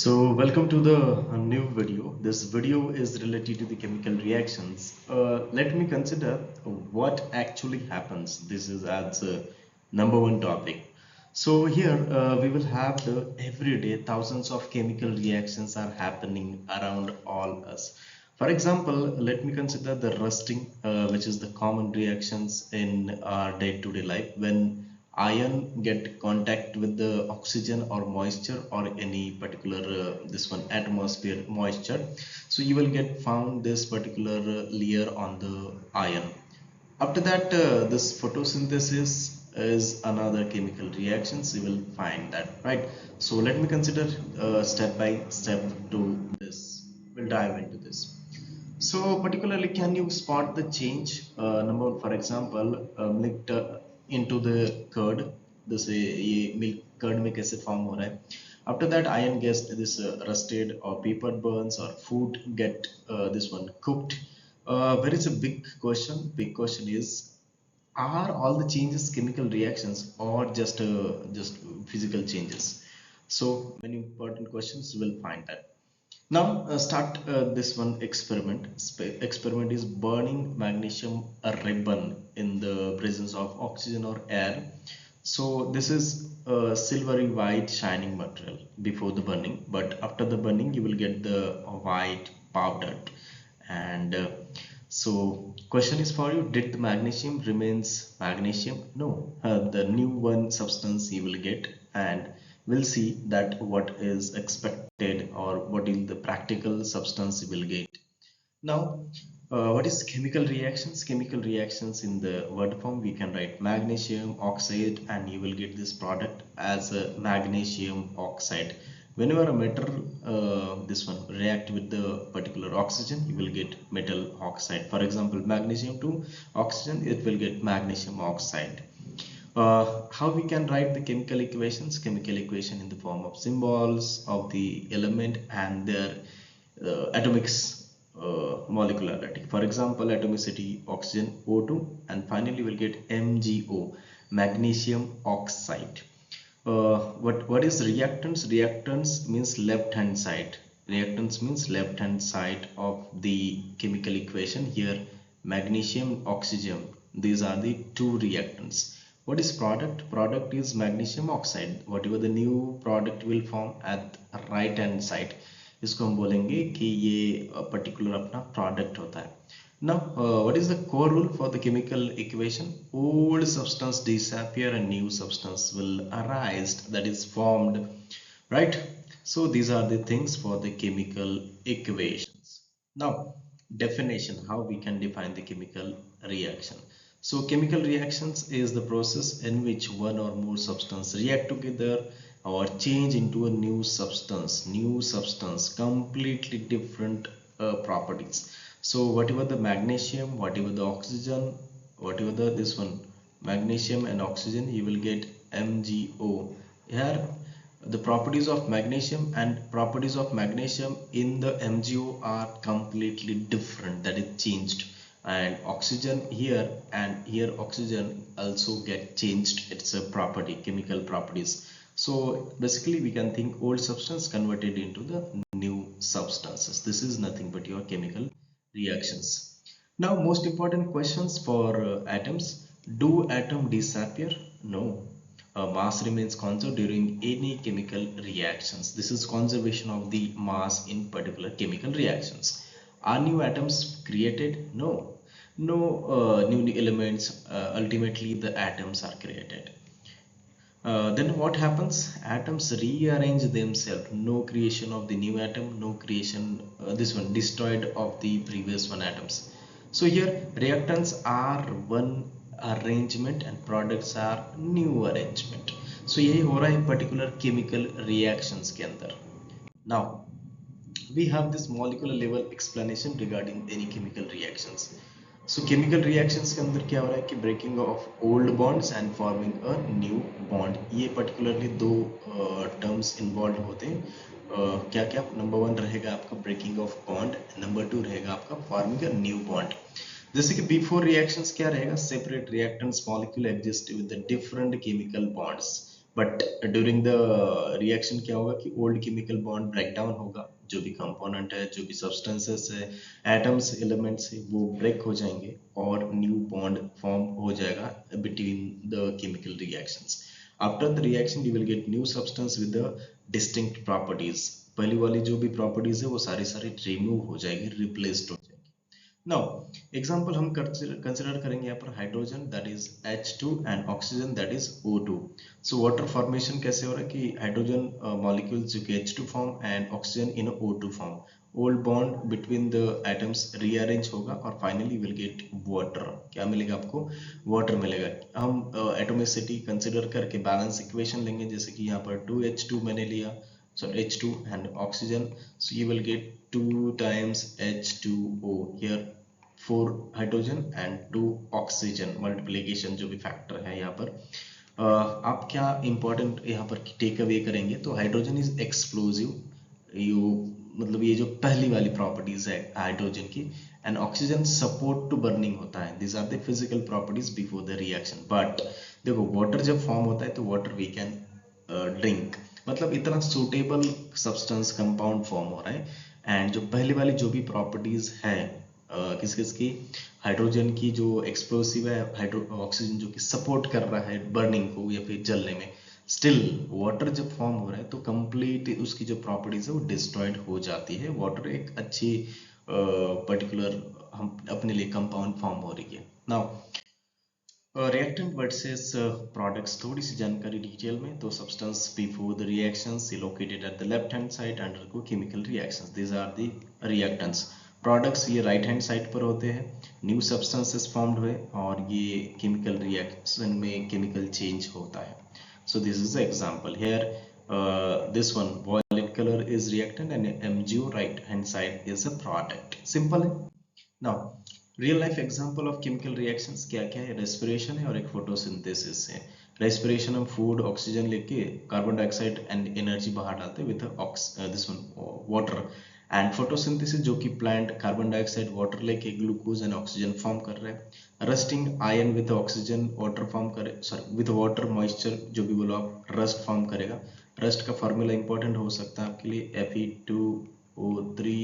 Welcome to the new video. This video is related to the chemical reactions. Let me consider what actually happens. This is as number one topic. So here we will have the everyday thousands of chemical reactions are happening around all us. For example, let me consider the rusting, which is the common reactions in our day-to-day life when iron get contact with the oxygen or moisture or any particular this one atmosphere moisture, so you will get found this particular layer on the iron. After that this photosynthesis is another chemical reactions, you will find that, right? So let me consider step by step to this. We'll dive into this. So particularly, can you spot the change? Number one, for example, milk into the curd. this ये milk curd में कैसे form हो रहा है? After that, iron gets this rusted or paper burns or food get this one cooked. There is a big question. Big question is, are all the changes chemical reactions or just physical changes? So many important questions, you will find that. Now start this one experiment. Experiment is burning magnesium a ribbon in the presence of oxygen or air. So this is a silvery white shining material before the burning, but after the burning you will get the white powdered. And so question is for you, did the magnesium remains magnesium? No, the new one substance you will get, and we'll see that what is expected or what is the practical substance you will get. Now, what is chemical reactions? Chemical reactions in the word form, we can write magnesium oxide and you will get this product as a magnesium oxide. Whenever a metal, this one react with the particular oxygen, you will get metal oxide. For example, magnesium to oxygen, it will get magnesium oxide. How we can write the chemical equations? Chemical equation in the form of symbols of the element and their atomics, molecularity. For example, atomicity oxygen O2, and finally we'll get MgO, magnesium oxide. What is reactants? Reactants means left hand side. Reactants means left hand side of the chemical equation. Here magnesium oxygen, these are the two reactants. What is product? Product is magnesium oxide. Whatever the new product will form at right hand side, इसको हम बोलेंगे कि ये particular अपना product होता है. Now, what is the core rule for the chemical equation? Old substance disappear and new substance will arise, that is formed, right? So these are the things for the chemical equations. Now, definition, how we can define the chemical reaction. So chemical reactions is the process in which one or more substance react together or change into a new substance, completely different properties. So whatever the magnesium, whatever the oxygen, whatever the this one magnesium and oxygen, you will get MgO. Here the properties of magnesium and properties of magnesium in the MgO are completely different, that is changed. And oxygen here and here oxygen also get changed, it's a property, chemical properties. So basically we can think old substance converted into the new substances. This is nothing but your chemical reactions. Now most important questions for atoms. Do atom disappear? No. Mass remains conserved during any chemical reactions. This is conservation of the mass in particular chemical reactions. Are new atoms created? No. No new elements. Ultimately the atoms are created. Then what happens? Atoms rearrange themselves. No creation of the new atom, no creation, this one destroyed of the previous one atoms. So here reactants are one arrangement and products are new arrangement. So यही हो रहा है particular chemical reactions के अंदर. Now we have this molecular level explanation regarding any chemical reactions. So chemical reactions के अंदर क्या हो रहा है कि breaking of old bonds and forming a new bond, ये particularly दो terms involved होते हैं. क्या क्या? नंबर वन रहेगा आपका breaking of bond, number two रहेगा आपका forming a new bond. जैसे कि बिफोर रिएक्शंस क्या रहेगा, separate reactants molecule exist with the different chemical bonds. But during the reaction क्या होगा कि old chemical bond break down होगा, जो भी कंपोनेंट है, जो भी सब्सटेंसेस है, एटम्स, एलिमेंट्स है, वो ब्रेक हो जाएंगे और न्यू बॉन्ड फॉर्म हो जाएगा between the chemical reactions. After the reaction you will get new substance with the distinct properties. पहली वाली जो भी प्रॉपर्टीज है वो सारी सारी रिमूव हो जाएगी, रिप्लेस्ड हो जाएगी. नाउ एग्जाम्पल हम कंसिडर करेंगे यहाँ पर hydrogen that is H2 and oxygen that is O2. So water formation कैसे हो रहा है कि हाइड्रोजन मॉलिक्यूल्स जो कि H2 form and oxygen in O2 form, old bond between the atoms rearrange होगा और फाइनली विल गेट वाटर. क्या मिलेगा आपको? वाटर मिलेगा. हम एटोमिसिटी कंसिडर करके बैलेंस इक्वेशन लेंगे, जैसे कि यहाँ पर 2H2 मैंने लिया, sorry H2 and oxygen, so you will get 2 times H2O here, 4 hydrogen and 2 oxygen multiplication जो भी फैक्टर है यहाँ पर. आप क्या इंपॉर्टेंट यहाँ पर टेक अवे करेंगे, तो हाइड्रोजन इज एक्सप्लोजिव, यू मतलब ये जो पहली वाली प्रॉपर्टीज है हाइड्रोजन की, and oxygen support to burning होता है. This are the physical properties before the reaction. But देखो वाटर जब फॉर्म होता है तो वाटर वी कैन ड्रिंक, मतलब इतना सुटेबल सब्सटेंस कंपाउंड फॉर्म हो रहा है. एंड जो पहली वाली जो भी प्रॉपर्टीज है किस किस की, हाइड्रोजन की जो एक्सप्लोसिव है, हाइड्रो ऑक्सीजन जो कि सपोर्ट कर रहा है बर्निंग को या फिर जलने में, स्टिल वाटर जब फॉर्म हो रहा है तो कंप्लीट उसकी जो प्रॉपर्टीज है वो डिस्ट्रॉयड हो जाती है. वाटर एक अच्छी पर्टिकुलर हम अपने लिए कंपाउंड फॉर्म हो रही है. नाउ रिएक्टेंट वर्सेस प्रोडक्ट्स, थोड़ी सी जानकारी डिटेल में. तो substance before the reactions located at the left hand side undergo chemical reactions, these are the reactants. Products ये राइट हैंड साइड पर होते हैं, न्यू सब्सटेंसेस फॉर्म्ड हुए और ये केमिकल रिएक्शन में केमिकल चेंज होता है. So this is the example here. This one violet color is reactant and MgO right hand side is a product. Simple है. Now real life example of chemical reactions क्या क्या है? Respiration है और एक photosynthesis है. रेस्पिरेशन हम food oxygen लेके कार्बन डाइऑक्साइड एंड एनर्जी बाहर डालते हैं with this one water. And photosynthesis जो कि प्लांट कार्बन डाइऑक्साइड वाटर लेके ग्लूकोज एंड ऑक्सीजन फॉर्म कर रहे हैं. Rusting ion with oxygen water form करे, सॉरी विद वाटर मॉइस्चर जो भी बोलो आप, रस्ट फॉर्म करेगा. रस्ट का फॉर्मूला इंपॉर्टेंट हो सकता है आपके लिए, Fe2O3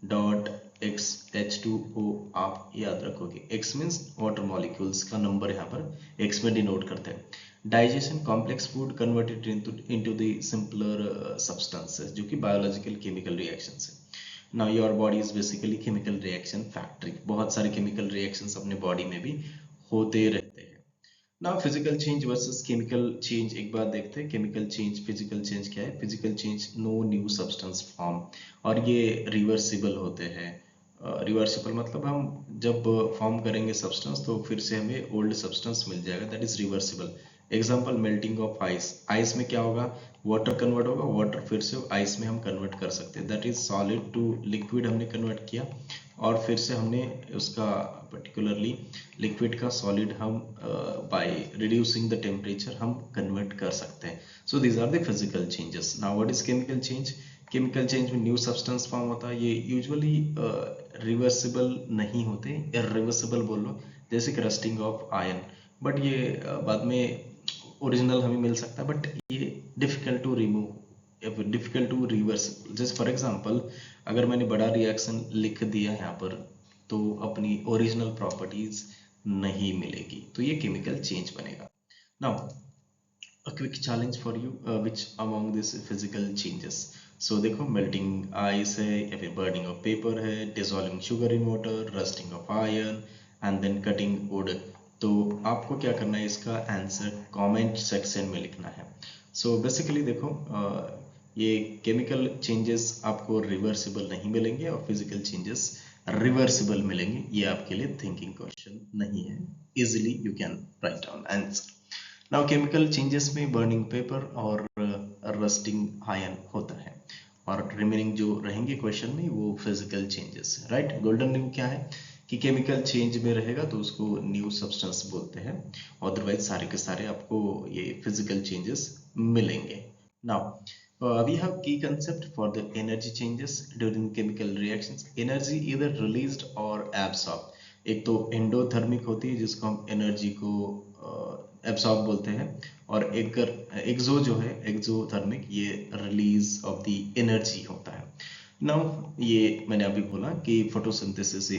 डॉट X H2O आप याद रखोगे. X मीन्स वाटर मॉलिक्यूल्स का नंबर यहाँ पर X में डिनोट करते हैं. Digestion, complex food converted into the simpler substances, जो कि बायोलॉजिकल केमिकल रिएक्शंस है. Now your body is basically chemical reaction factory. बहुत सारे केमिकल रिएक्शंस अपने बॉडी में भी होते रहते हैं. Now physical change versus chemical change एक बार देखते हैं. केमिकल चेंज, फिजिकल चेंज क्या है? Physical change, no new substance form, और ये रिवर्सिबल होते हैं. रिवर्सिबल मतलब हम जब फॉर्म करेंगे सब्सटेंस तो फिर से हमें ओल्ड सब्सटेंस मिल जाएगा, that is reversible. Example melting of ice. Ice में क्या होगा? वाटर कन्वर्ट होगा, वाटर फिर से आइस में हम कन्वर्ट कर सकते हैं, that is solid to liquid हमने कन्वर्ट किया, और फिर से हमने उसका पर्टिकुलरली लिक्विड का सॉलिड हम बाय रिड्यूसिंग द टेम्परेचर हम कन्वर्ट कर सकते हैं. So these are the physical changes. Now what is chemical change? Chemical change में न्यू सब्सटेंस फॉर्म होता है. ये यूजुअली रिवर्सिबल नहीं होते, इरिवर्सिबल बोल लो, जैसे कि रस्टिंग ऑफ आयन. बट ये बाद में ओरिजिनल हमें मिल सकता है, बट ये डिफिकल्ट टू रिमूव या फिर डिफिकल्ट टू रिवर्स. जैसे फॉर एग्जांपल अगर मैंने बड़ा रिएक्शन लिख दिया यहाँ पर तो अपनी ओरिजिनल प्रॉपर्टीज नहीं मिलेगी, तो ये केमिकल चेंज बनेगा. Now a quick challenge for you, which among this physical changes. So देखो melting ice है या फिर burning of paper है, dissolving sugar in water, rusting of iron and then cutting wood. तो आपको क्या करना है, इसका आंसर कमेंट सेक्शन में लिखना है. सो बेसिकली देखो ये केमिकल चेंजेस आपको रिवर्सिबल नहीं मिलेंगे और फिजिकल चेंजेस रिवर्सिबल मिलेंगे. ये आपके लिए थिंकिंग क्वेश्चन नहीं है, easily you can write down answer. Now chemical changes में बर्निंग पेपर और रस्टिंग आयन होता है, और रिमेनिंग जो रहेंगे क्वेश्चन में वो physical changes, right. Golden new क्या है कि केमिकल चेंज में रहेगा तो उसको न्यू सब्सटेंस बोलते हैं, अदरवाइज सारे के सारे आपको ये फिजिकल चेंजेस मिलेंगे. Now we have key concept for the energy changes during chemical reactions. Energy either released or absorbed. एक तो एंडोथर्मिक होती है जिसको हम एनर्जी को एब्सॉर्ब बोलते हैं, और एक्सो जो है एक्सोथर्मिक, ये रिलीज ऑफ द एनर्जी होता है। नाउ ये मैंने अभी बोला कि फोटोसिंथेसिस से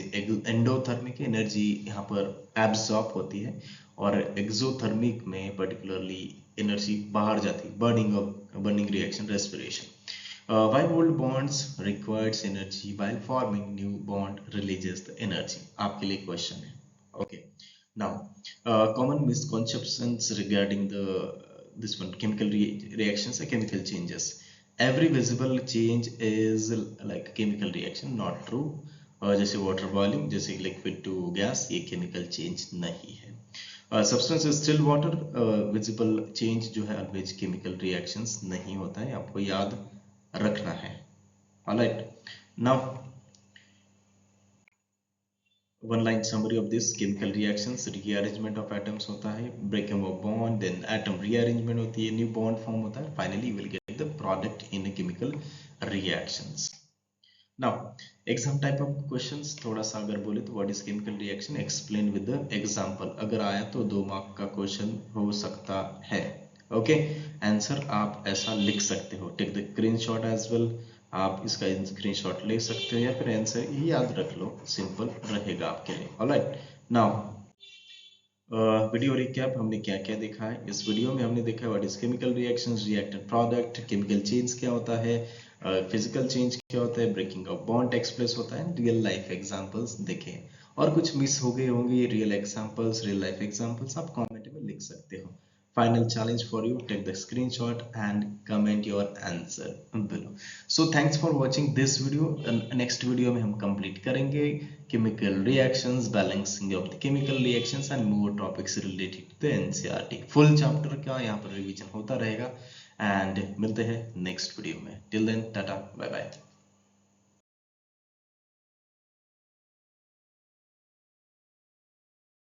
एंडोथर्मिक एनर्जी यहाँ पर एब्जॉर्ब होती है और एक्सोथर्मिक में पर्टिकुलरली एनर्जी बाहर जाती है, burning reaction, respiration. Why old bonds requires energy while forming new bond releases the energy? आपके लिए क्वेश्चन है। Okay. Now, common misconceptions regarding this one chemical reactions or chemical changes. Every visible change is like chemical reaction, not true. जैसे water boiling, जैसे liquid to gas, ये chemical change नहीं है। Substance still water, visible change जो है always chemical reactions नहीं होता है, आपको याद रखना है। Alright, now one line summary of this chemical reactions. Rearrangement of atoms होता है, breaking of bond, then atom rearrangement होती है, न्यू बॉन्ड फॉर्म होता है, finally you will get the product in chemical reactions. Now exam type of questions, थोड़ा सा अगर बोले तो what is chemical reaction, explain with the example. अगर आया तो 2 मार्क का क्वेश्चन हो सकता है। ओके, आंसर आप ऐसा लिख सकते हो, take the screenshot as well, आप इसका स्क्रीनशॉट ले सकते हो या फिर आंसर ही याद रख लो, सिंपल रहेगा आपके लिए। ऑलराइट, नाउ वीडियो रिकैप, हमने क्या क्या देखा है इस वीडियो में। हमने देखा what is chemical reactions, reactant product, chemical change क्या होता है, फिजिकल चेंज क्या होता है, breaking of bond takes place होता है, रियल लाइफ एग्जांपल्स देखे। और कुछ मिस हो गए होंगे real examples, real life examples, आप कमेंट में लिख सकते हो। Final challenge for you, take the screenshot and comment your answer below. So thanks for watching this video, and next video में हम complete करेंगे chemical reactions, balancing of the chemical reactions and more topics related to the NCERT. full chapter का यहाँ पर revision होता रहेगा, and मिलते हैं next video में। Till then, tata, bye bye.